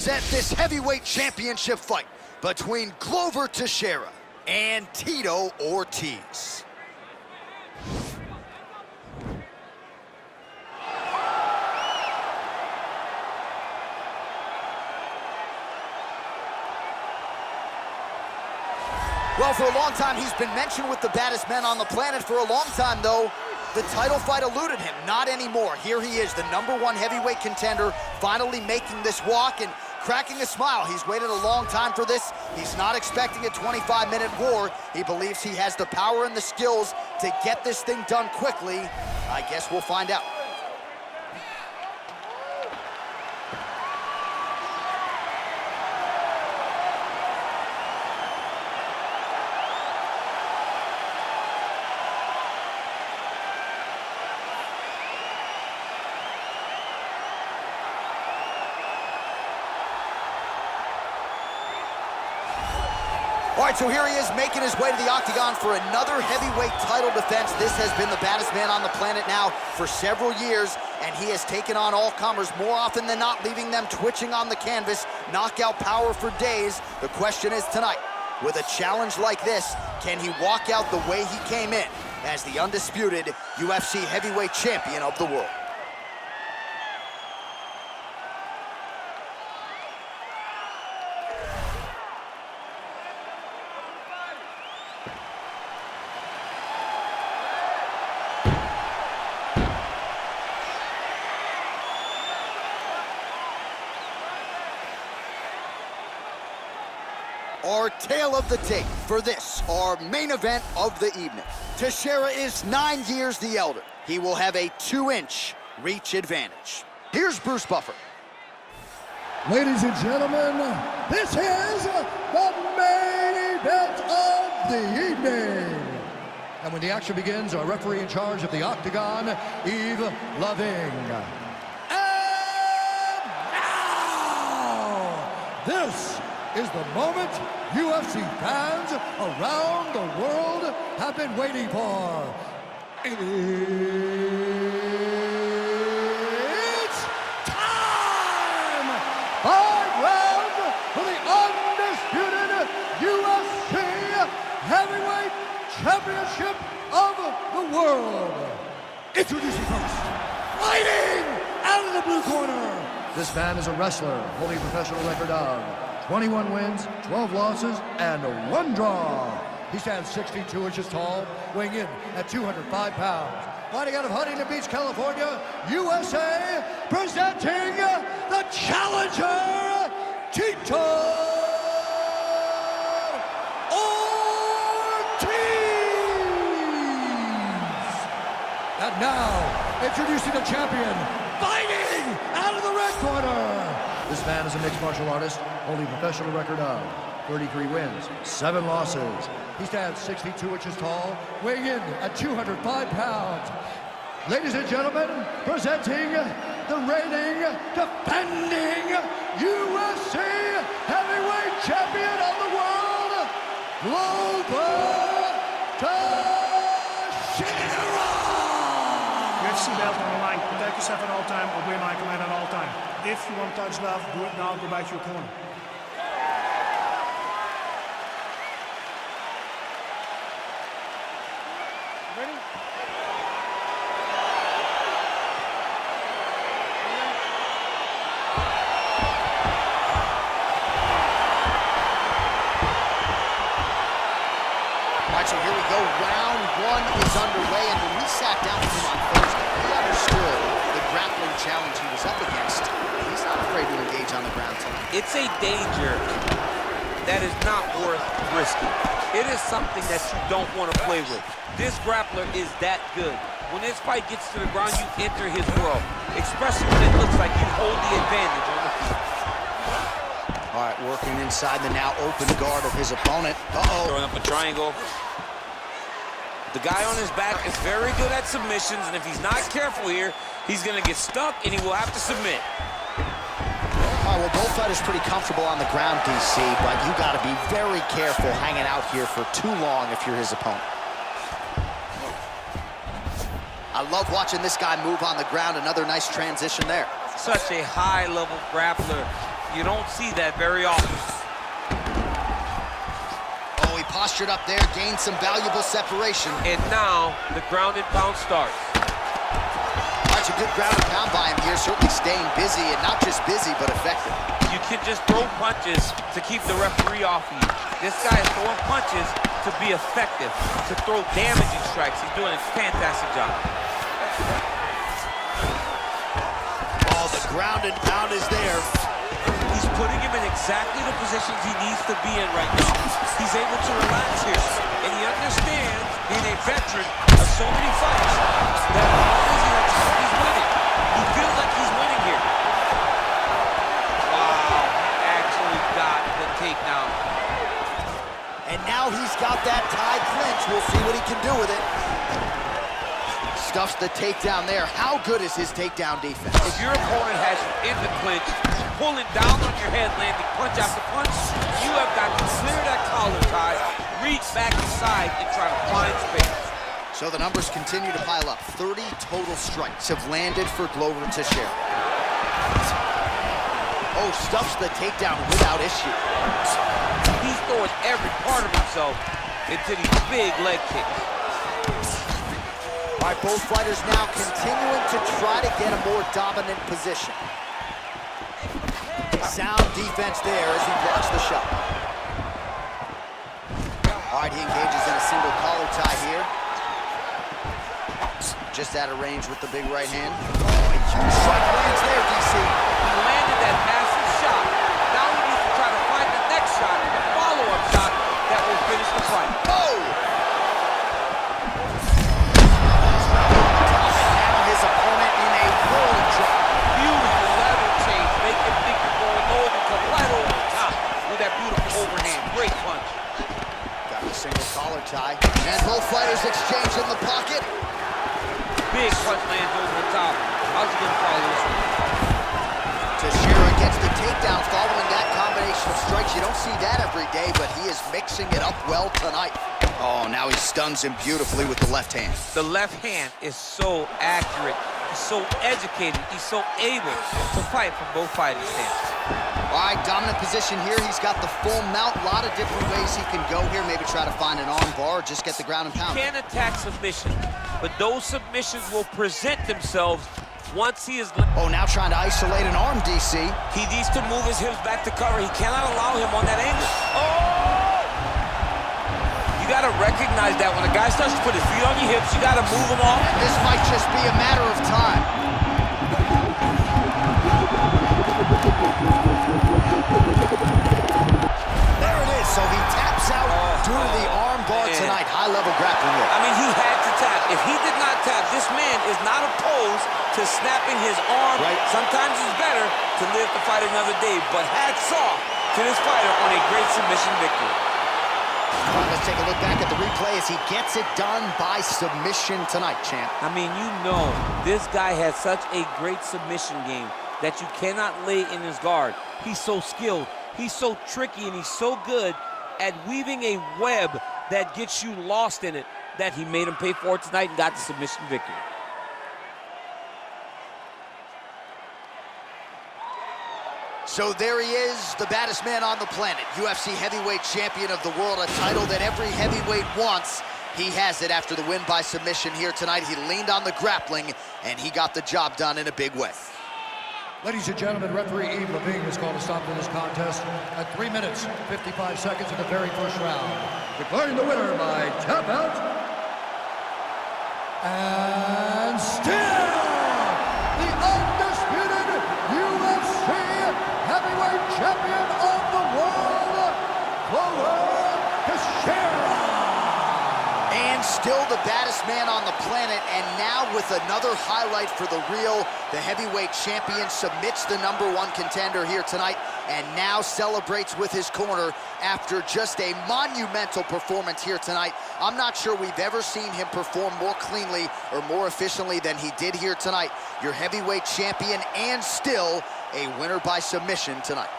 Set this heavyweight championship fight between Glover Teixeira and Tito Ortiz. Well, for a long time, he's been mentioned with the baddest men on the planet. For a long time, though, the title fight eluded him. Not anymore. Here he is, the #1 heavyweight contender, finally making this walk and cracking a smile. He's waited a long time for this. He's not expecting a 25-minute war. He believes he has the power and the skills to get this thing done quickly. I guess we'll find out. All right, so here he is making his way to the octagon for another heavyweight title defense. This has been the baddest man on the planet now for several years, and he has taken on all comers more often than not, leaving them twitching on the canvas. Knockout power for days. The question is tonight, with a challenge like this, can he walk out the way he came in as the undisputed UFC heavyweight champion of the world? Our tale of the tape for this, our main event of the evening. Teixeira is 9 years the elder. He will have a 2-inch reach advantage. Here's Bruce Buffer. Ladies and gentlemen, this is the main event of the evening. And when the action begins, our referee in charge of the octagon, Yves Loving. And now, this is the moment UFC fans around the world have been waiting for. It's time! 5 rounds for the undisputed UFC Heavyweight Championship of the world. Introducing first, fighting out of the blue corner. This man is a wrestler holding a professional record of 21 wins, 12 losses, and 1 draw. He stands 62 inches tall, weighing in at 205 pounds. Fighting out of Huntington Beach, California, USA, presenting the challenger, Tito Ortiz. And now, introducing the champion, fighting out of the red corner. This man is a mixed martial artist, holding a professional record of 33 wins, 7 losses. He stands 62 inches tall, weighing in at 205 pounds. Ladies and gentlemen, presenting the reigning, defending UFC heavyweight champion of the world, Glover Teixeira! UFC belt on the line. Protect yourself at all time. Obey my command at all time. If you want to touch love, do it now. Go back to your corner. Ready? All right, so here we go. Round 1 is underway, and when we sat down with him on Thursday, he understood the grappling challenge he was up against. He's not afraid to engage on the ground tonight. It's a danger that is not worth risking. It is something that you don't want to play with. This grappler is that good. When this fight gets to the ground, you enter his world, especially when it looks like you hold the advantage on the feet. All right, working inside the now open guard of his opponent. Uh-oh. Throwing up a triangle. The guy on his back is very good at submissions, and if he's not careful here, he's going to get stuck, and he will have to submit. All right, well, both fighters pretty comfortable on the ground, DC, but you got to be very careful hanging out here for too long if you're his opponent. I love watching this guy move on the ground. Another nice transition there. Such a high-level grappler. You don't see that very often. Oh, he postured up there, gained some valuable separation. And now the ground and pound starts. That's a good ground and pound by him here, certainly staying busy, and not just busy, but effective. You can just throw punches to keep the referee off of you. This guy is throwing punches to be effective, to throw damaging strikes. He's doing a fantastic job. Oh, the ground and pound is there. He's putting him in exactly the positions he needs to be in right now. He's able to relax here, and he understands, being a veteran of so many fights, that as long as he lets go, he's winning. He feels like he's winning here. Wow, he actually got the takedown. And now he's got that tie clinch. We'll see what he can do with it. Stuffs the takedown there. How good is his takedown defense? If your opponent has you in the clinch, pulling down on your head, landing punch after punch, you have got to clear that collar tie, reach back inside, and try to find space. So the numbers continue to pile up. 30 total strikes have landed for Glover Teixeira. Oh, stuffs the takedown without issue. He's throwing every part of himself into these big leg kicks. All right, both fighters now continuing to try to get a more dominant position. Sound defense there as he blocks the shot. All right, he engages in a single collar tie here. Just out of range with the big right hand. Oh, a huge strike lands there, DC. He landed that massive shot. Now he needs to try to find the next shot, the follow-up shot that will finish the fight. Oh! Now his opponent in a world of trouble. Beautiful level change, make him think you're going low and come right over the top with that beautiful overhand. Great punch. Got a single collar tie. And both fighters exchange in the pocket. Big punch lands over the top. How's he gonna follow this one? Teixeira gets the takedown following that combination of strikes. You don't see that every day, but he is mixing it up well tonight. Oh, now he stuns him beautifully with the left hand. The left hand is so accurate. He's so educated. He's so able to fight from both fighting stances. All right, dominant position here. He's got the full mount. A lot of different ways he can go here. Maybe try to find an arm bar or just get the ground and pound. He can attack submission, but those submissions will present themselves once he is... Oh, now trying to isolate an arm, DC. He needs to move his hips back to cover. He cannot allow him on that angle. Oh! You got to recognize that when a guy starts to put his feet on your hips, you got to move him off. And this might just be a matter of time. There it is. So he taps out due to the arm bar tonight. High-level grappling work. I mean, he had to tap. If he did not tap, this man is not opposed to snapping his arm. Right. Sometimes it's better to live to fight another day, but hats off to this fighter on a great submission victory. All right, let's take a look back at the replay as he gets it done by submission tonight, champ. I mean, you know, this guy has such a great submission game that you cannot lay in his guard. He's so skilled, he's so tricky, and he's so good at weaving a web that gets you lost in it that he made him pay for it tonight and got the submission victory. So there he is, the baddest man on the planet, UFC heavyweight champion of the world, a title that every heavyweight wants. He has it after the win by submission here tonight. He leaned on the grappling, and he got the job done in a big way. Ladies and gentlemen, referee Yves Levine has called a stop to this contest at 3 minutes, 55 seconds of the very first round. Declaring the winner by tap out. And still, the undisputed UFC heavyweight champion of the world, Glover Teixeira. And still the baddest man on the planet, and now with another highlight for the real, the heavyweight champion submits the #1 contender here tonight, and now celebrates with his corner after just a monumental performance here tonight. I'm not sure we've ever seen him perform more cleanly or more efficiently than he did here tonight. Your heavyweight champion, and still a winner by submission tonight.